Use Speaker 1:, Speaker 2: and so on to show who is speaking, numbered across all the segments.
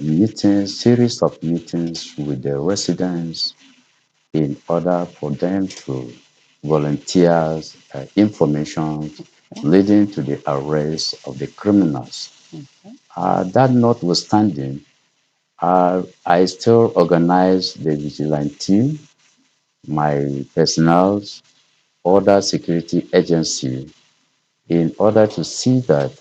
Speaker 1: meetings, series of meetings with the residents in order for them to volunteer information leading to the arrest of the criminals. That notwithstanding, I still organize the vigilante, my personnel, other security agency in order to see that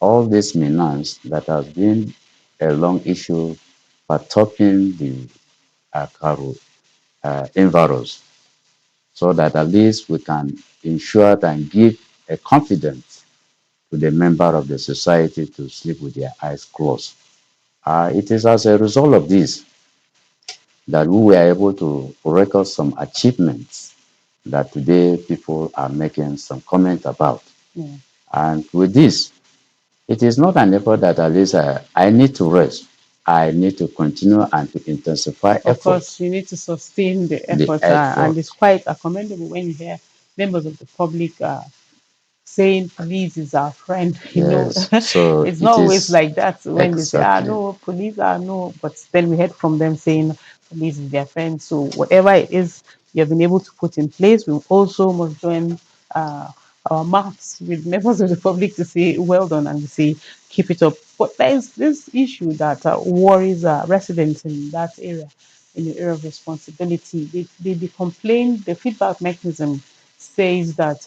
Speaker 1: all this menace that has been a long issue perturbing the Karo environs, so that at least we can ensure and give a confidence to the member of the society to sleep with their eyes closed. It is as a result of this that we were able to record some achievements that today people are making some comment about.
Speaker 2: Yeah.
Speaker 1: And with this, it is not an effort that at least I need to rest. I need to continue and to intensify
Speaker 2: Of course,
Speaker 1: efforts,
Speaker 2: you need to sustain the
Speaker 1: the
Speaker 2: effort, and
Speaker 1: effort.
Speaker 2: it's quite commendable when you hear members of the public saying police is our friend.
Speaker 1: Yes. So
Speaker 2: It's not
Speaker 1: it
Speaker 2: always
Speaker 1: is
Speaker 2: like that when they say,
Speaker 1: exactly.
Speaker 2: no, police are no, but then we heard from them saying police is their friend. So whatever it is you have been able to put in place, we also must join uh, our mouths with members of the public to say well done and to say keep it up. But there is this issue that worries residents in that area, in the area of responsibility. They complain, the feedback mechanism says that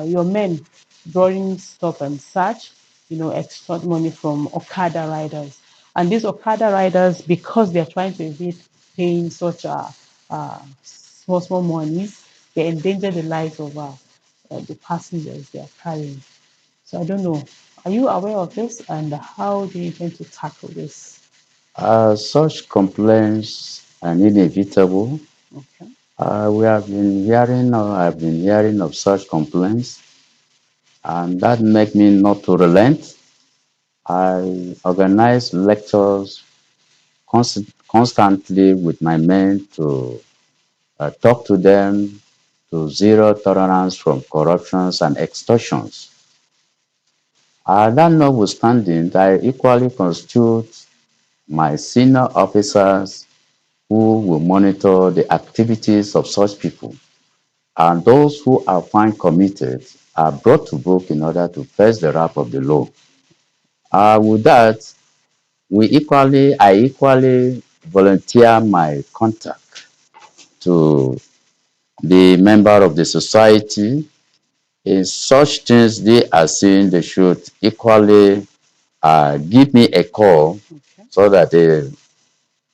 Speaker 2: your men during stop and search, extort money from Okada riders. And these Okada riders, because they're trying to evade paying such small monies, they endanger the lives of the passengers they are carrying. So I don't know. Are you aware of this, and how do you intend to tackle this?
Speaker 1: Such complaints are inevitable.
Speaker 2: Okay.
Speaker 1: We have been hearing, or I've been hearing of such complaints, and that make me not to relent. I organize lectures constantly with my men to talk to them to zero tolerance from corruptions and extortions. That notwithstanding, I equally constitute my senior officers who will monitor the activities of such people, and those who are found committed are brought to book in order to face the wrath of the law. With that, I equally volunteer my contact to the member of the society. In such things they are saying, they should equally give me a call
Speaker 2: Okay.
Speaker 1: so that an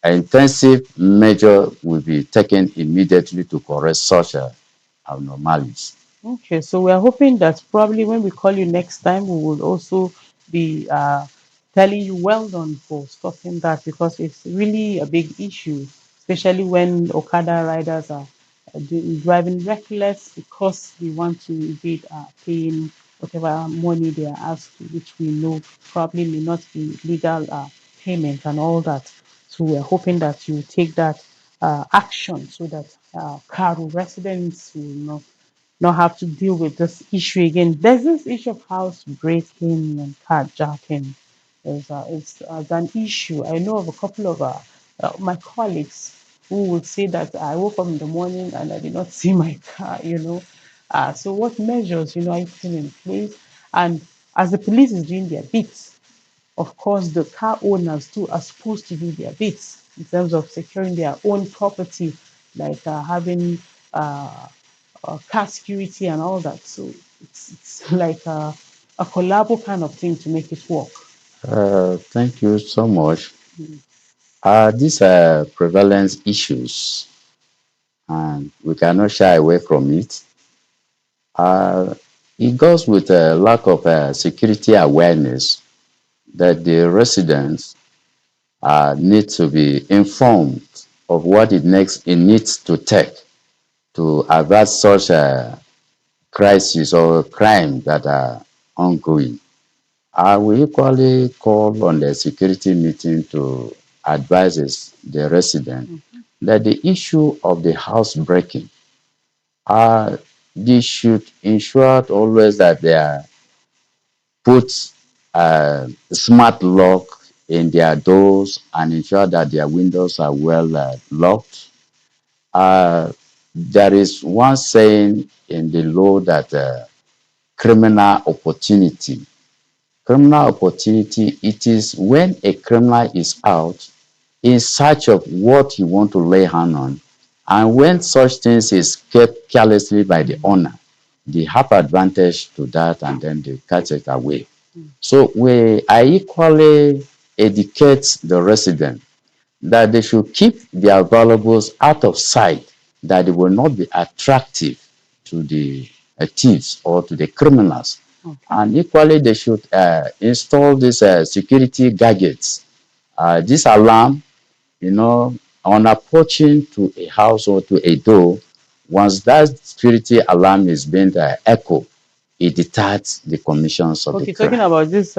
Speaker 1: intensive measure will be taken immediately to correct such abnormalities.
Speaker 2: Okay, so we are hoping that probably when we call you next time, we will also be telling you well done for stopping that, because it's really a big issue, especially when Okada riders are driving reckless because they want to evade paying whatever money they are asked to, which we know probably may not be legal payment and all that. So we are hoping that you take that action so that Karu residents will not have to deal with this issue again. There's this issue of house breaking and carjacking. It's an issue. I know of a couple of my colleagues who would say that I woke up in the morning and I did not see my car. So what measures, are you putting in place? And as the police is doing their bits, of course, the car owners too are supposed to do their bits in terms of securing their own property, like having car security and all that. So it's like a collabo kind of thing to make it work.
Speaker 1: Thank you so much. These are prevalence issues, and we cannot shy away from it. Uh, it goes with a lack of security awareness that the residents need to be informed of what it needs to take to avert such a crisis or crime that are ongoing. I will equally call on the security meeting to advise the resident that the issue of the house breaking, uh, they should ensure always that they are put smart lock in their doors and ensure that their windows are well locked. Uh, there is one saying in the law that criminal opportunity. Criminal opportunity, it is when a criminal is out in search of what he want to lay hand on, and when such things is kept carelessly by the owner, they have advantage to that and then they catch it away. So I equally educate the resident that they should keep their valuables out of sight, that they will not be attractive to the thieves or to the criminals.
Speaker 2: Okay.
Speaker 1: And equally, they should install these security gadgets. This alarm, you know, on approaching to a house or to a door, once that security alarm is being echoed, it detects the commissions of the
Speaker 2: Okay, talking
Speaker 1: crime.
Speaker 2: about this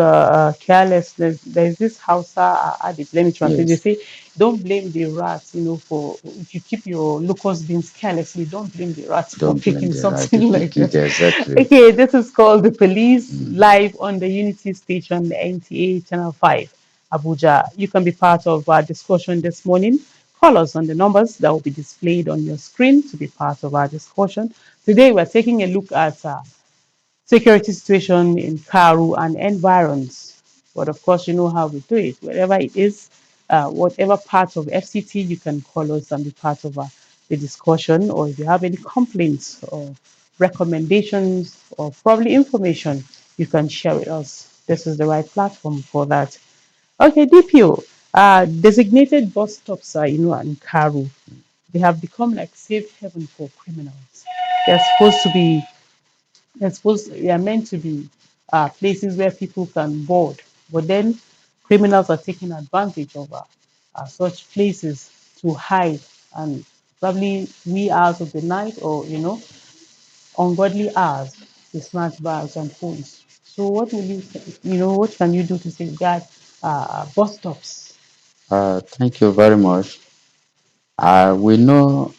Speaker 2: carelessness, there's this Hausa adage, let me translate. They
Speaker 1: Yes,
Speaker 2: say, don't blame the rats, for if you keep your locust beans carelessly, don't blame the rats for
Speaker 1: don't blame
Speaker 2: picking
Speaker 1: the right to
Speaker 2: something like
Speaker 1: pick
Speaker 2: that.
Speaker 1: it exactly.
Speaker 2: Okay, this is called The Police live on the Unity Station, the NTA Channel 5, Abuja. You can be part of our discussion this morning. Call us on the numbers that will be displayed on your screen to be part of our discussion. Today, we're taking a look at security situation in Karu and environs. But of course, you know how we do it. Wherever it is, whatever part of FCT, you can call us and be part of the discussion. Or if you have any complaints or recommendations or probably information, you can share with us. This is the right platform for that. Okay, DPO, designated bus stops are, in Karu. They have become like safe haven for criminals. They're supposed to be they are meant to be places where people can board, but then criminals are taking advantage of such places to hide and probably wee hours of the night or ungodly hours to snatch bags and phones. So what will what can you do to safeguard bus stops?
Speaker 1: Thank you very much. We know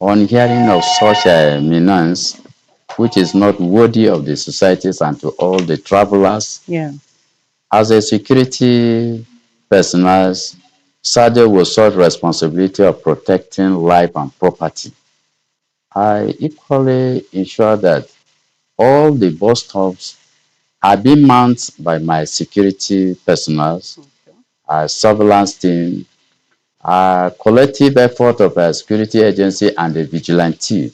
Speaker 1: on hearing of such a menace, which is not worthy of the societies and to all the travelers,
Speaker 2: Yeah.
Speaker 1: as a security personnel, SADC will such responsibility of protecting life and property. I equally ensure that all the bus stops are being manned by my security personnel,
Speaker 2: Okay.
Speaker 1: surveillance team, collective effort of a security agency and the vigilante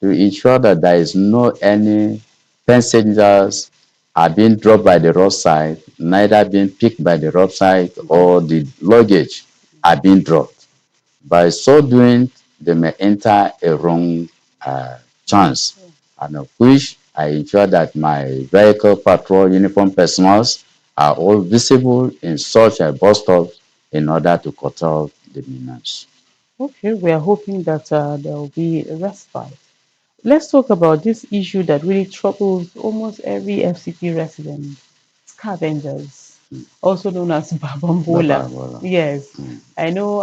Speaker 1: to ensure that there is no any passengers are being dropped by the roadside, neither being picked by the roadside or the luggage are being dropped. By so doing, they may enter a wrong chance, and of which I ensure that my vehicle patrol uniform personnel are all visible in such a bus stop in order to cut off the menace.
Speaker 2: Okay, we are hoping that there will be a respite. Let's talk about this issue that really troubles almost every FCT resident, scavengers, also known as
Speaker 1: Baba
Speaker 2: Babambola.
Speaker 1: Bola.
Speaker 2: Yes, I know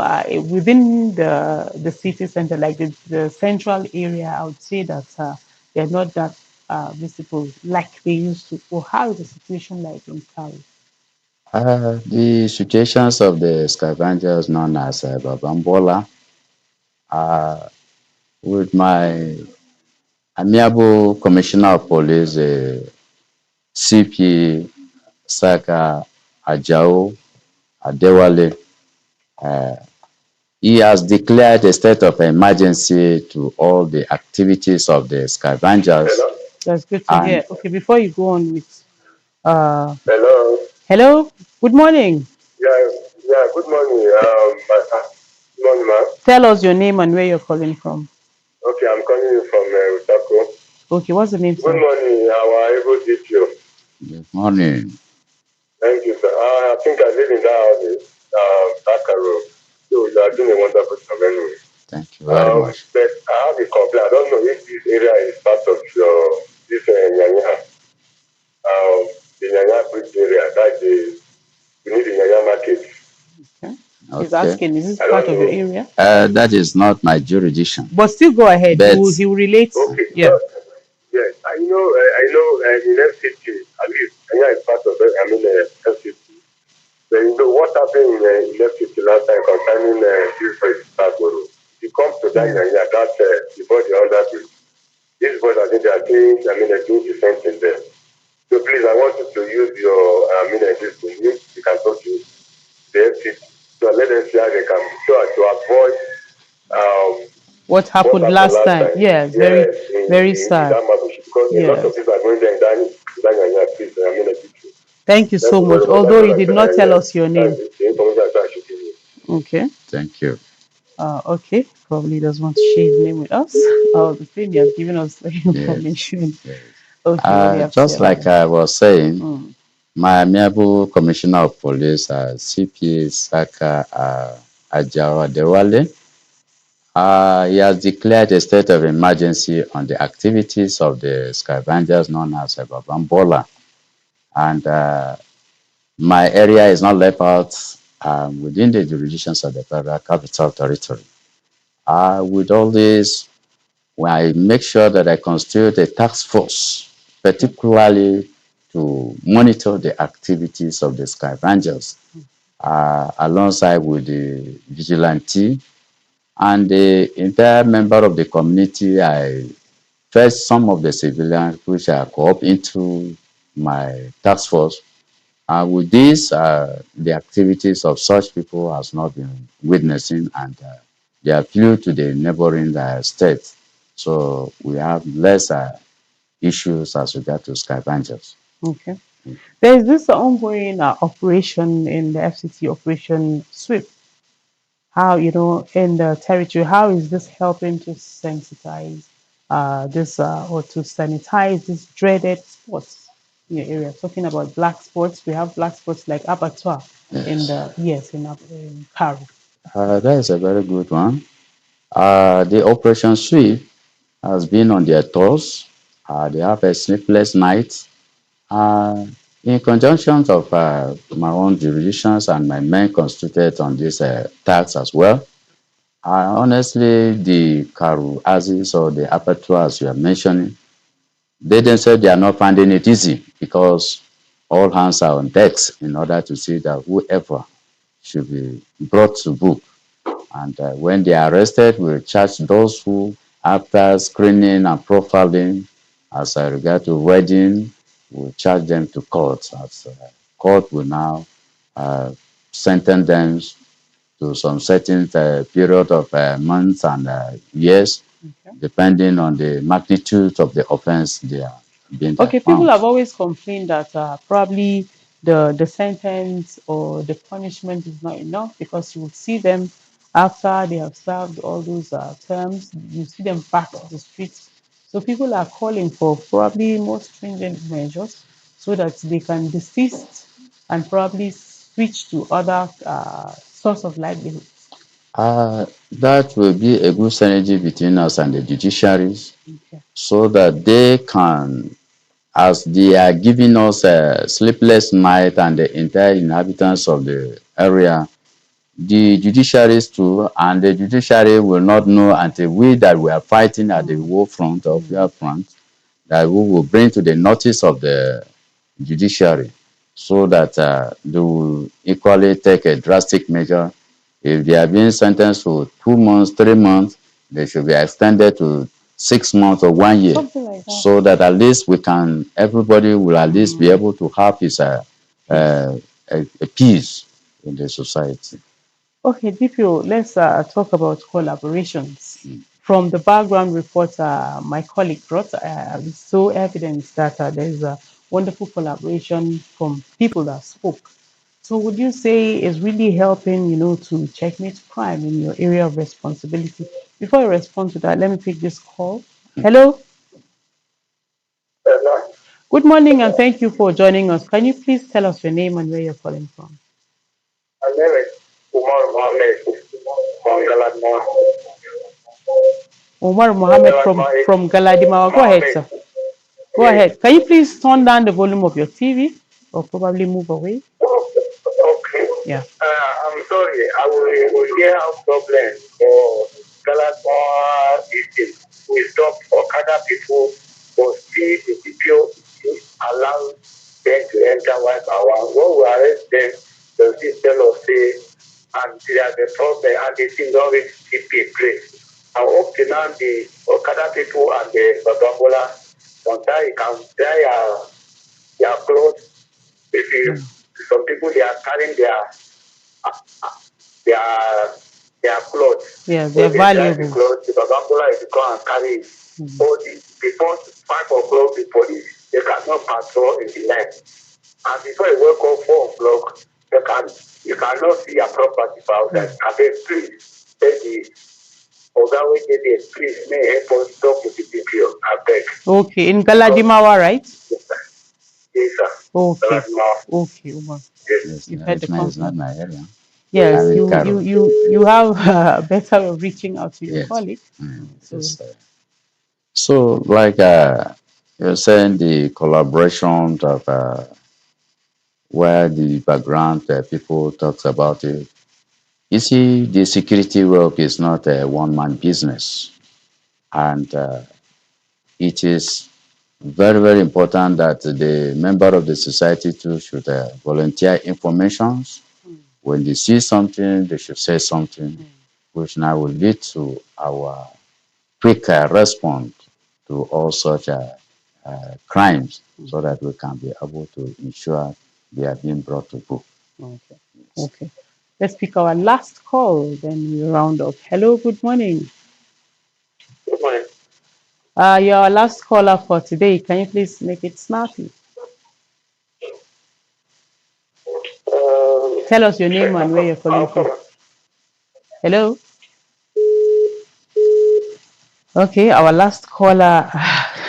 Speaker 2: within the city center, like the central area, I would say that they're not that visible like they used to. Or how is the situation like in Kari?
Speaker 1: The situations of the scavengers known as Babambola, with my amiable commissioner of police, CP Saka Ajao Adewale, he has declared a state of emergency to all the activities of the scavengers.
Speaker 3: Hello?
Speaker 2: That's good to
Speaker 1: And
Speaker 2: hear. Okay, before you go on with, uh,
Speaker 3: Hello?
Speaker 2: hello, good morning.
Speaker 3: Yeah, yeah, good morning. Good morning, ma'am.
Speaker 2: Tell us your name and where you're calling from.
Speaker 3: Okay, I'm calling you from Utako.
Speaker 2: Okay, what's the name,
Speaker 3: Good
Speaker 2: sir?
Speaker 3: morning, our able DPO.
Speaker 1: good morning.
Speaker 3: Thank you, sir. I think I live in that house, Dhaka Road. So you are doing a wonderful job anyway.
Speaker 1: Thank you very much.
Speaker 3: But I have a complaint. I don't know if this area is part of this Nyanya, the Nyanya bridge area. That is, you need the Nyanya market.
Speaker 2: Okay. He's
Speaker 1: Okay.
Speaker 2: asking, is this
Speaker 3: I
Speaker 2: part
Speaker 3: don't
Speaker 2: of your
Speaker 3: know.
Speaker 2: area?
Speaker 1: That is not my jurisdiction,
Speaker 2: But still go ahead. He
Speaker 1: but
Speaker 2: will relate.
Speaker 3: Okay,
Speaker 2: Yeah.
Speaker 3: yes, I know in FCT, at least Kenya is part of it, FCT. What happened in electricity last time concerning this voice Tagboro? If you come to that
Speaker 2: Yeah.
Speaker 3: Nyanya, that before the under bridge, this voice I think they are doing, they're doing the same thing there. So please, I want you to use your, this thing. You can talk to the FCC. So let them see how they can, so as to avoid um,
Speaker 2: What
Speaker 3: what
Speaker 2: happened
Speaker 3: happened
Speaker 2: last
Speaker 3: last
Speaker 2: time?
Speaker 3: time.
Speaker 2: Yes, very,
Speaker 3: Yes,
Speaker 2: very
Speaker 3: in
Speaker 2: sad.
Speaker 3: that Mabushi, because a lot of
Speaker 2: Yes.
Speaker 3: people are going there in that Nyanya, please,
Speaker 2: Thank you
Speaker 3: Thank
Speaker 2: so
Speaker 3: you
Speaker 2: much.
Speaker 3: very much. That's
Speaker 2: Although
Speaker 3: all
Speaker 2: you
Speaker 3: I
Speaker 2: did
Speaker 3: said.
Speaker 2: not tell us your
Speaker 3: That's
Speaker 2: name.
Speaker 3: the information I should give you.
Speaker 2: Okay.
Speaker 1: Thank you.
Speaker 2: Okay. Probably doesn't want to share his name with us. The thing he has given us the
Speaker 1: Yes.
Speaker 2: information.
Speaker 1: Yes.
Speaker 2: Okay. What do you have to say
Speaker 1: Just
Speaker 2: about
Speaker 1: like
Speaker 2: that?
Speaker 1: I was saying,
Speaker 2: Mm.
Speaker 1: my amiable Commissioner of Police, CPA Saka Ajawa Dewale, he has declared a state of emergency on the activities of the scavengers known as Babambola. And my area is not left out within the jurisdictions of the Federal Capital Territory. With all this, when I make sure that I constitute a task force,
Speaker 2: Okay.
Speaker 1: particularly to monitor the activities of the scavengers, alongside with the vigilante and the entire member of the community. I first some of the civilians which are co-op into my task force. With this, the activities of such people has not been witnessing, and they are flew to the neighboring states. So we have less issues as regard to scavengers.
Speaker 2: Okay. There is this ongoing operation in the FCT operation sweep. How, in the territory, how is this helping to sensitize this or to sanitize these dreaded spots in your area? Talking about black spots, we have black spots like abattoir in
Speaker 1: Yes,
Speaker 2: the yes in Karo.
Speaker 1: that is a very good one. The Operation Sweep has been on their toes. They have a sleepless night. Uh, in conjunction of my own jurisdictions and my men constituted on this tax as well, honestly, the Karu Aziz or the abattoirs you are mentioning, they themselves they are not finding it easy because all hands are on decks in order to see that whoever should be brought to book. And when they are arrested, we'll charge those who, after screening and profiling, as I regard to wedding, we'll charge them to court. As court will now uh, sentence them to some certain period of months and years,
Speaker 2: Okay.
Speaker 1: depending on the magnitude of the offense they are being
Speaker 2: Okay, people
Speaker 1: found.
Speaker 2: have always complained that probably the sentence or the punishment is not enough because you will see them after they have served all those terms, you see them back to the streets. So people are calling for probably more stringent measures so that they can desist and probably switch to other source of livelihood.
Speaker 1: That will be a good synergy between us and the judiciaries
Speaker 2: Okay.
Speaker 1: so that they can, as they are giving us a sleepless night and the entire inhabitants of the area, the judiciaries too, and the judiciary will not know until we that we are fighting at the
Speaker 2: Mm,
Speaker 1: war front or
Speaker 2: mm.
Speaker 1: fear front, that we will bring to the notice of the judiciary so that they will equally take a drastic measure. If they are being sentenced to 2 months, 3 months, they should be extended to 6 months or 1 year,
Speaker 2: Something like that.
Speaker 1: so that at least we can, everybody will at least be
Speaker 2: Mm,
Speaker 1: able to have his
Speaker 2: peace.
Speaker 1: a peace in the society.
Speaker 2: Okay, DPO, let's talk about collaborations. From the background report my colleague brought, it's so evident that there is a wonderful collaboration from people that spoke. So would you say is really helping, to checkmate crime in your area of responsibility? Before I respond to that, let me pick this call. Hello, good morning, and thank you for joining us. Can you please tell us your name and where you're calling from?
Speaker 3: My name is Umar Mohammed from Galadma.
Speaker 2: Omar Mohammed from Galadimawa. Go ahead,
Speaker 3: Mohammed.
Speaker 2: sir. Go
Speaker 3: Yes.
Speaker 2: ahead. Can you please turn down the volume of your TV or probably move away?
Speaker 3: Okay.
Speaker 2: Yeah.
Speaker 3: I'm sorry. I will hear our problem for Galadma eating. We stop Okada people, but still the people allow them to enter one by one. When we arrest them, they'll still and there's a problem, and the thing always keep in place. And up to now, the Okada people and the Babambola, sometimes you can dry their clothes. If you,
Speaker 2: Mm.
Speaker 3: some people, they are carrying their their clothes.
Speaker 2: Yeah, they're
Speaker 3: When they dry the
Speaker 2: valuables.
Speaker 3: clothes, the Babambola is to come and carry it.
Speaker 2: Mm.
Speaker 3: All the, before 5 o'clock, the police, they cannot patrol in the night. And before you wake up 4 o'clock, you cannot see your property for outside.
Speaker 2: Mm.
Speaker 3: I beg, please, tell the Oga wey dey there, please may help us talk with the DPO. I beg.
Speaker 2: Okay, in
Speaker 3: Because
Speaker 2: Galadimawa, right?
Speaker 3: yes, sir. Yes, sir.
Speaker 2: Okay,
Speaker 3: That's my
Speaker 2: okay, Uma.
Speaker 3: yes.
Speaker 1: Yes,
Speaker 2: You've heard the
Speaker 1: it's not
Speaker 2: complaint.
Speaker 1: my area. I'm
Speaker 2: Yes,
Speaker 1: in
Speaker 2: you have a better way of reaching out to your
Speaker 1: Yes.
Speaker 2: colleague. So
Speaker 1: Yes. So, like you're saying, the collaboration of where the background people talks about it. You see, the security work is not a one-man business, and it is very, very important that the member of the society too should volunteer informations. When they see something, they should say something, which now will lead to our quick response to all such crimes so that we can be able to ensure they are being brought to book.
Speaker 2: okay, okay. Let's pick our last call, then we round up. Hello, good morning.
Speaker 3: Good morning.
Speaker 2: You're our last caller for today. Can you please make it snappy? Tell us your name and where you're calling
Speaker 3: I'll
Speaker 2: from.
Speaker 3: come.
Speaker 2: Hello. Okay, our last caller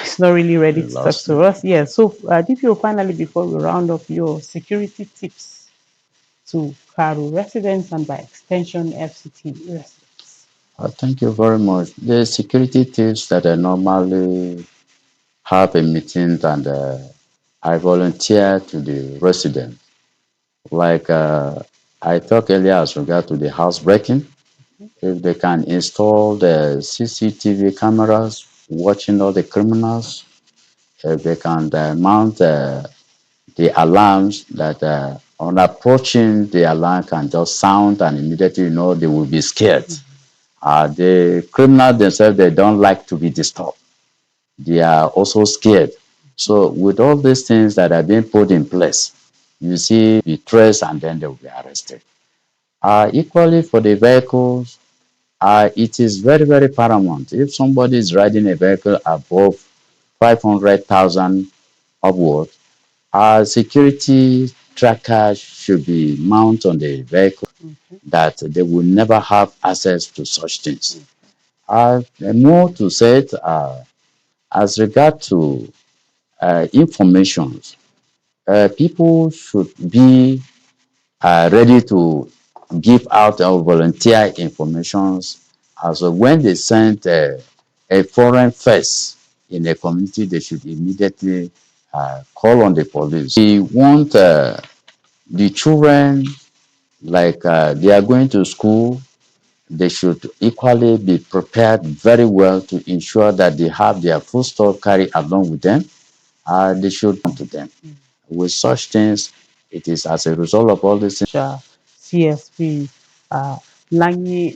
Speaker 2: is not really ready
Speaker 1: We
Speaker 2: to talk
Speaker 1: lost
Speaker 2: to
Speaker 1: them.
Speaker 2: us. Yeah, so DPO, finally, before we round up, your security tips to Karu residents and by extension FCT residents.
Speaker 1: Thank you very much. The security tips that I normally have a meeting and I volunteer to the resident. Like I talked earlier as regard to the house breaking, if they can install the CCTV cameras watching all the criminals, if they can mount the alarms that on approaching the alarm can just sound and immediately you know they will be scared. The criminals themselves, they don't like to be disturbed. They are also scared. So with all these things that are being put in place, you see, be traced and then they will be arrested. Equally for the vehicles, it is very, very paramount. If somebody is riding a vehicle above 500,000 upward, security trackers should be mounted on the vehicle that they will never have access to such things. More to say, as regard to information, people should be ready to give out or volunteer informations as when they send a foreign face in a community, they should immediately call on the police. We want the children, like they are going to school, they should equally be prepared very well to ensure that they have their foodstuff carried along with them. They should come to them. With such things, it is as a result of all these things.
Speaker 2: CSP uh, Lanyi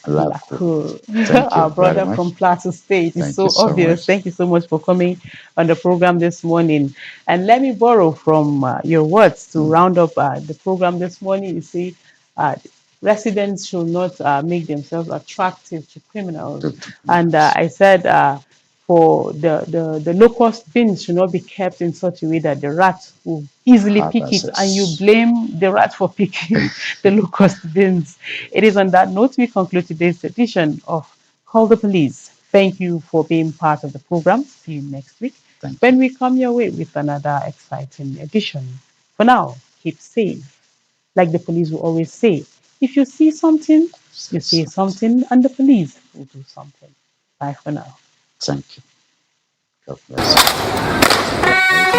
Speaker 2: Lakur,
Speaker 1: Thank
Speaker 2: our
Speaker 1: you very
Speaker 2: brother
Speaker 1: much.
Speaker 2: from Plateau State. It's
Speaker 1: Thank you
Speaker 2: so
Speaker 1: so
Speaker 2: obvious.
Speaker 1: much.
Speaker 2: Thank you so much for coming on the program this morning. And let me borrow from your words to round up the program this morning. You see, uh, residents should not make themselves attractive to criminals. And
Speaker 1: Yes.
Speaker 2: I said, for the locust beans should not be kept in such a way that the rat will easily
Speaker 1: Have
Speaker 2: pick it and you
Speaker 1: access.
Speaker 2: blame the rat for picking the locust beans. It is on that note we conclude today's edition of Call the Police. Thank you for being part of the program. See you next week
Speaker 1: Thank you.
Speaker 2: when we come your way with another exciting edition. For now, keep safe. Like the police will always say, if you see something,
Speaker 1: Say
Speaker 2: you say
Speaker 1: something.
Speaker 2: something, and the police will do something. Bye for now.
Speaker 1: Thank you. God bless you.